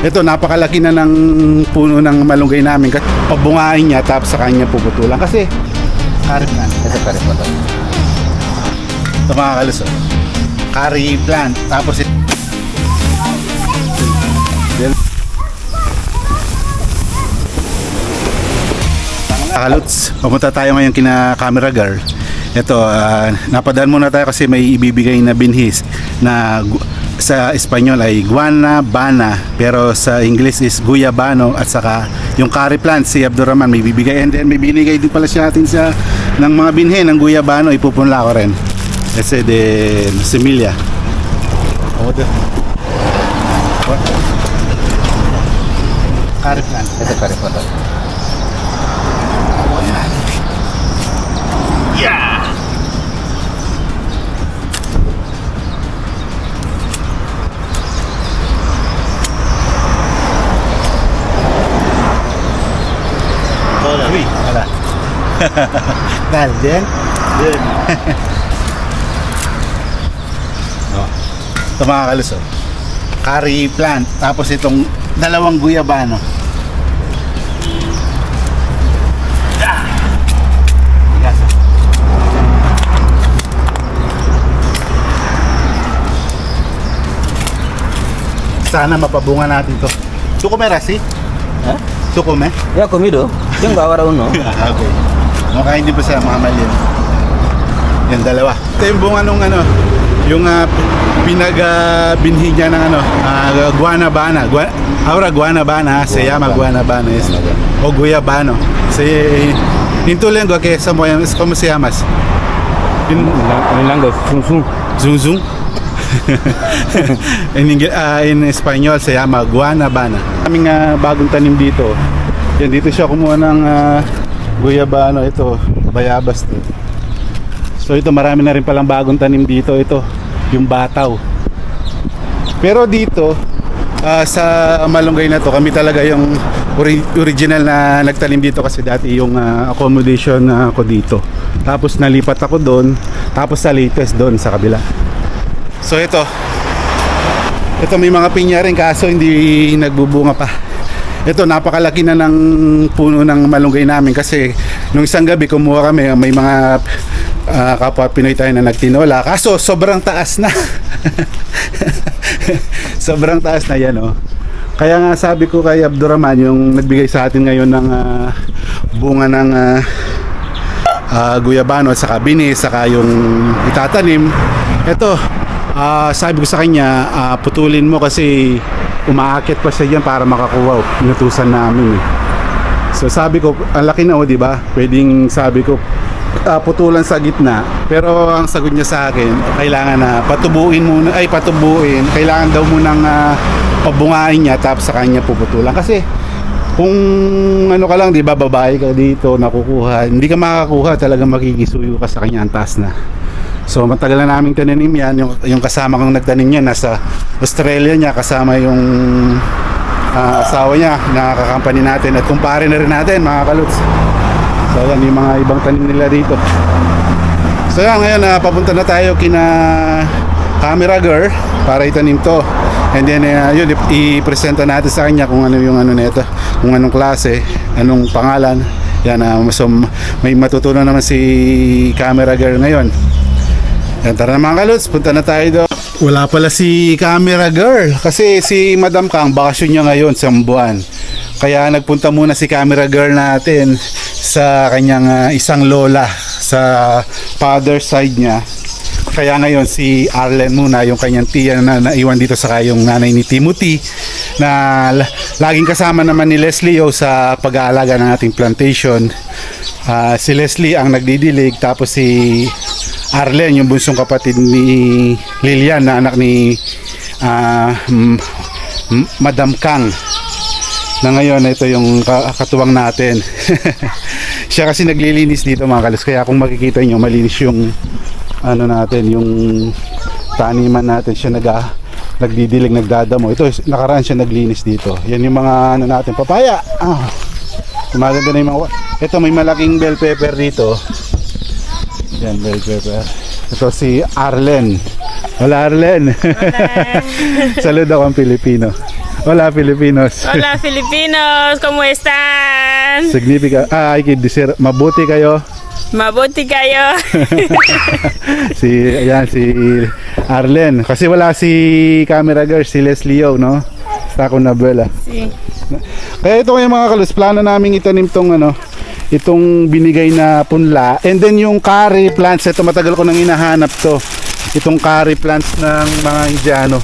Ito, napakalaki na ng puno ng malunggay namin. Kasi pabungain niya, tapos sa kanya puputulan. Kasi, curry plant. Ito pa rin po to. Ito mga kalus, oh. Curry plant. Tapos ito. Kaluts, pumunta tayo ngayon kina Camera Girl. Ito, napadaan muna tayo kasi may ibibigay na binhis na sa Espanyol ay guanabana, pero sa English is guyabano, at saka yung curry plant si Abdurrahman may bibigay, and then may binigay din pala siya natin sa ng mga binhi ng guyabano, ipupunla ko rin kasi de semilla. Curry plant. Ito pa rin po to. Yeah! Uy, wala. Dal din. Din. Oh. Ito mga kalus, oh. Curry plant. Tapos itong dalawang guyabano. Sana mapabunga natin to. Tukume rasi? Ha? Tukume? Ya, comido. Yung bawara uno. Okay. Makain din pa sa mga maliit. Yan, dalawa. Ito yung bunga nung ano, yung pinag-binhi niya ng ano, guanabana. Guanabana, se llama guanabana. O guyabano. En tu lengua, que ¿cómo se llamas? Ang langgo, sung-sung. Zung. In Espanyol se llama guanabana. Kaming bagong tanim dito. Yan, dito siya kumuha ng guyabano. Ito, bayabas to. So ito, marami na rin palang bagong tanim dito. Ito, yung bataw. Pero dito, sa malunggay na to, kami talaga yung original na nagtanim dito, kasi dati yung accommodation ako dito. Tapos nalipat ako doon. Tapos sa latest doon sa kabila. So ito may mga pinya rin, kaso hindi nagbubunga pa. Ito, napakalaki na ng puno ng malunggay namin, kasi nung isang gabi kumuha kami, may mga kapwa Pinoy tayo na nagtinola, kaso sobrang taas na. Sobrang taas na yan, oh. Kaya nga sabi ko kay Abdurrahman, yung nagbigay sa atin ngayon ng bunga ng guyabano at saka bini, saka yung itatanim, ito, sabi ko sa kanya, putulin mo kasi umaakit pa siya dyan para makakuha. Inutusan namin eh. So sabi ko, ang laki na, di ba? Pwedeng, sabi ko, putulan sa gitna. Pero ang sagot niya sa akin, kailangan na patubuin muna, kailangan daw munang pabungain niya, tapos sa kanya puputulan. Kasi kung ano ka lang, di ba, babae ka dito, nakukuha, hindi ka makakakuha, talagang makikisuyo ka sa kanya, ang taas na. So matagal na naming tinanim yan. Yung kasama kong nagtanim yan, nasa Australia niya, kasama yung asawa niya, nakakampany natin, at kumpare na rin natin, mga kaluts. So yan yung mga ibang tanim nila dito. So yan, ngayon papunta na tayo kina Camera Girl para itanim to. And then yun, i-presenta natin sa kanya kung ano yung ano nito, kung anong klase, anong pangalan. Yan, so may matutunan naman si Camera Girl ngayon. Yan, tara na mga kaluts, punta na tayo doon. Wala pala si Camera Girl kasi si Madam Kang, bakasyon niya ngayon sa buwan. Kaya nagpunta muna si Camera Girl natin sa kanyang isang lola sa father side niya. Kaya ngayon si Arlen muna, yung kanyang tiya na naiwan dito, sa yung nanay ni Timothy, na laging kasama naman ni Leslie sa pag-aalaga ng ating plantation. Si Leslie ang nagdidilig, tapos si Arlen, yung bunsong kapatid ni Lilian, na anak ni Madam Kang, na ngayon ito yung katuwang natin. Siya kasi naglilinis dito, mga kalis, kaya kung makikita nyo, malinis yung ano natin, yung taniman natin. Siya nagdidilig, nagdadamo. Ito, nakaraan siya naglinis dito. Yan yung mga ano natin, papaya. Maganda na yung mga, ito may malaking bell pepper dito. Yan, bell pepper. Ito si Arlen. Hola, Arlen. Saludo akong Pilipino. Hola, Filipinos. Hola Filipinos, ¿cómo están? Significa, hay que decir, mabuti kayo. Mabuti kayo. Si Arlen. Kasi wala si camera girl, si Leslie Yo, no? Está con abuela. Sí. Kaya ito yung mga kalus, plano namin itanim tong itong binigay na punla. And then yung curry plants, ito matagal ko nang hinahanap to. Itong curry plants ng mga Indiano.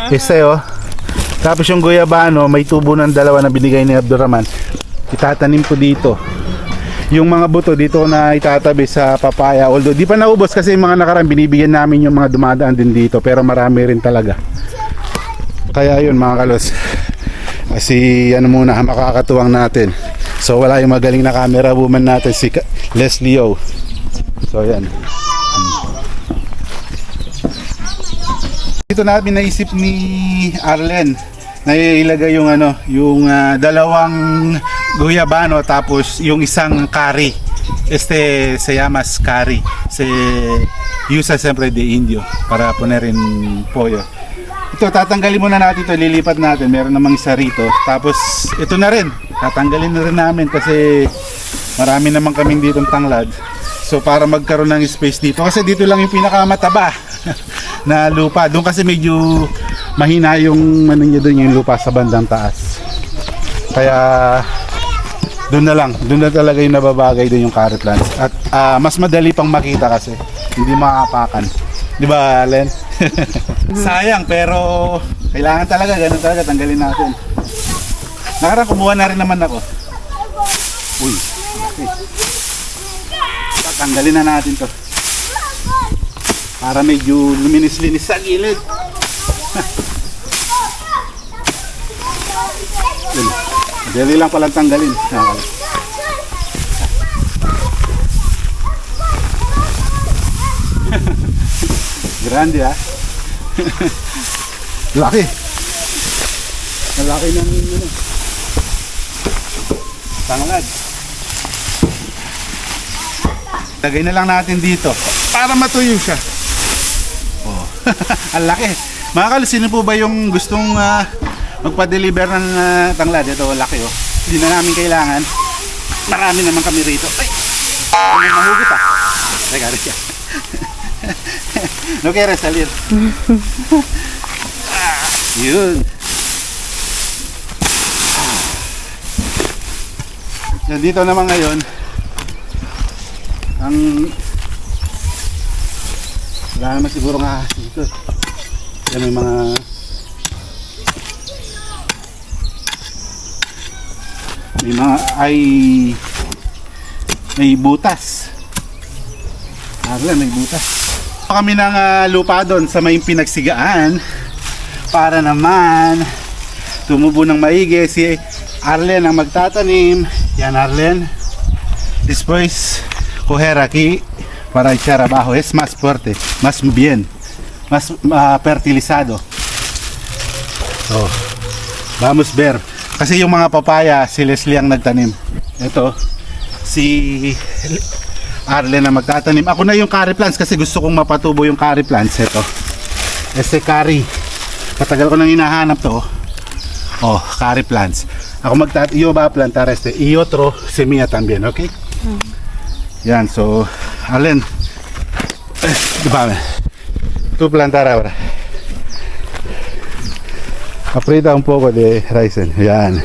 Isa Tapos yung guyabano, may tubo ng dalawa na binigay ni Abdurrahman. Itatanim ko dito. Yung mga buto dito na itatabi sa papaya. Although di pa naubos kasi yung mga nakaraan binibigyan namin yung mga dumadaan din dito. Pero marami rin talaga. Kaya yun mga kalos. Kasi muna makakatuwang natin. So wala yung magaling na camera woman natin si Leslie O. So yan. Dito namin naisip ni Arlen na ilagay yung yung dalawang guyabano tapos yung isang curry. Se llama curry. Se usa siempre de indio para poner en pollo. Ito tatanggalin muna natin ito, lilipat natin. Meron namang isa rito. Tapos ito na rin. Tatanggalin na rin namin kasi marami naman kaming ditong tanglad. So para magkaroon ng space dito kasi dito lang yung pinakamataba na lupa. Doon kasi medyo mahina yung niya doon yung lupa sa bandang taas. Kaya doon na lang, doon na talaga yung nababagay doon yung curry plants. At mas madali pang makita kasi hindi makakapakan. Di ba, Len? Sayang pero kailangan talaga, ganun talaga, tanggalin natin. Nakarang kumuha na rin naman ako. Uy, okay. Tanggalin na natin to para medyo luminis-linis sa gilid. Dali lang palang tanggalin. Grande Laki. Malaki ng tanglad. Lagay na lang natin dito para matuyo siya. Oh. Ang laki. Mga kalos, sino po ba yung gustong magpa-deliver ng tanglad? Ito, laki Hindi na namin kailangan. Marami naman kami rito. Ay! Ano mahugot Teka. No quieres salir. Yun. Dito naman ngayon ang wala naman siguro nga dito. Yan may mga may butas. May butas. Kami ng lupa doon sa may pinagsigaan para naman tumubo ng maigi. Si Arlen ang magtatanim. Yan Arlen. Después coger aquí para echar abajo. Es más fuerte, más bien, más fertilizado. So, vamos ver. Kasi yung mga papaya, si Leslie ang nagtanim. Ito, si Arlen ang magtatanim. Ako na yung curry plants kasi gusto kong mapatubo yung curry plants. Ito, este curry. Katagal ko nang hinahanap to. Oh, curry plants. Ako yo va a plantar este y otro semilla también, ¿ok? Yan, so Arlen, tú plantar ahora. Aprieta un poco de raíces. Yan.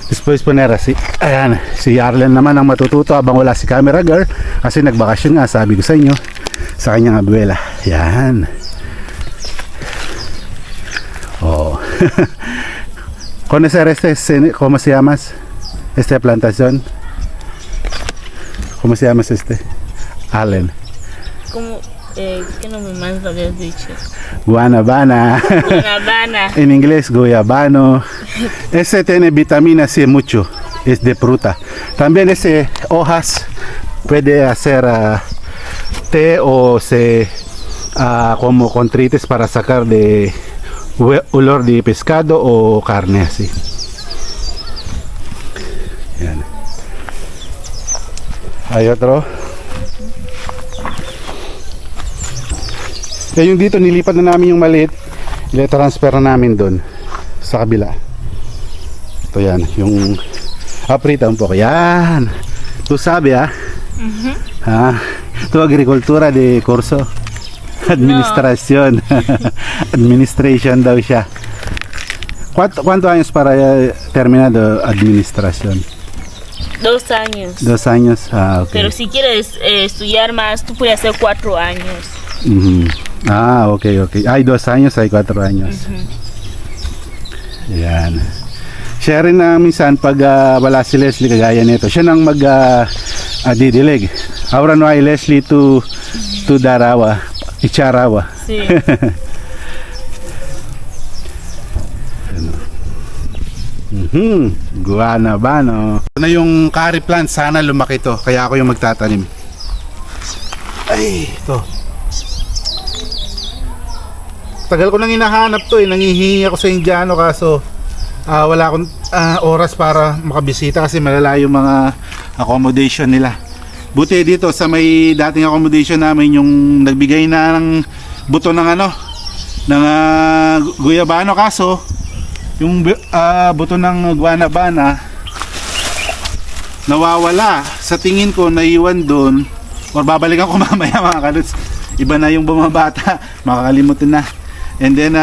Después poner así. Ayan, si Arlen naman ang matututo habang wala si camera girl kasi nagbakasyon nga, sabi ko sa inyo, sa kanyang abuela. Yan. Oh. ¿Conocer cómo se llama esta plantación? ¿Cómo se llama Arlen. ¿Cómo? ¿Qué nombre más habías dicho? Guanabana. Guanabana. En inglés, guyabano. Ese tiene vitamina C mucho. Es de fruta. También ese hojas puede hacer té o como contrites para sacar de olor de pescado o carne así. Yan. Hay otro. Yung dito nilipat na namin yung maliit. Ile-transfer na namin doon sa kabila. Ito yan, yung aprita un poco. Yan. Tu sabi ha? Tu agrikultura de curso. Administrasyon. Administration daw siya. ¿Cuántos años para terminar administración? 2 años. 2 años. Ah, okay. Pero si quieres estudiar más, tú puedes hacer 4 años. Ah, okay. Hay 2 años, hay 4 años. Yan. Siya rin na minsan pag wala si Leslie kagaya nito, siya nang didilig. Ahora no hay Leslie to Darawa, Icharawa. Sí. Guanabano. Ito na yung curry plant, sana lumaki to, kaya ako yung magtatanim. Ay, ito. Tagal ko nang hinahanap to nangihingi ako sa Indiano kaso wala akong oras para makabisita kasi malalayo yung mga accommodation nila. Buti dito sa may dating accommodation namin yung nagbigay na ng buto ng ng guyabano kaso yung buto ng guanabana nawawala. Sa tingin ko naiwan doon or babalikan ko mamaya mga kaluts. Iba na yung bumabata, makakalimutin na. And then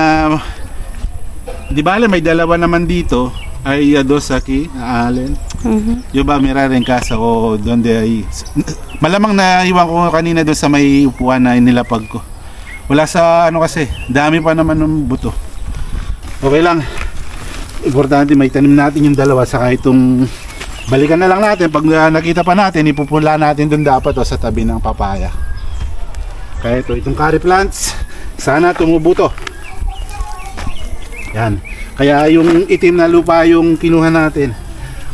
di bale may dalawa naman dito ay dos aquí Allen. Yung ba mira rin casa ko donde ay malamang na iwan ko kanina doon sa may upuan na inilapag ko. Wala sa kasi dami pa naman ng buto. Okay lang. Importante may tanim natin yung dalawa saka itong balikan na lang natin pag nakita pa natin ipupula natin doon dapat sa tabi ng papaya. Kaya itong curry plants sana tumubo to. Yan. Kaya yung itim na lupa yung kinuha natin.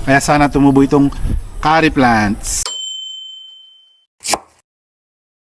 Kaya sana tumubo itong curry plants.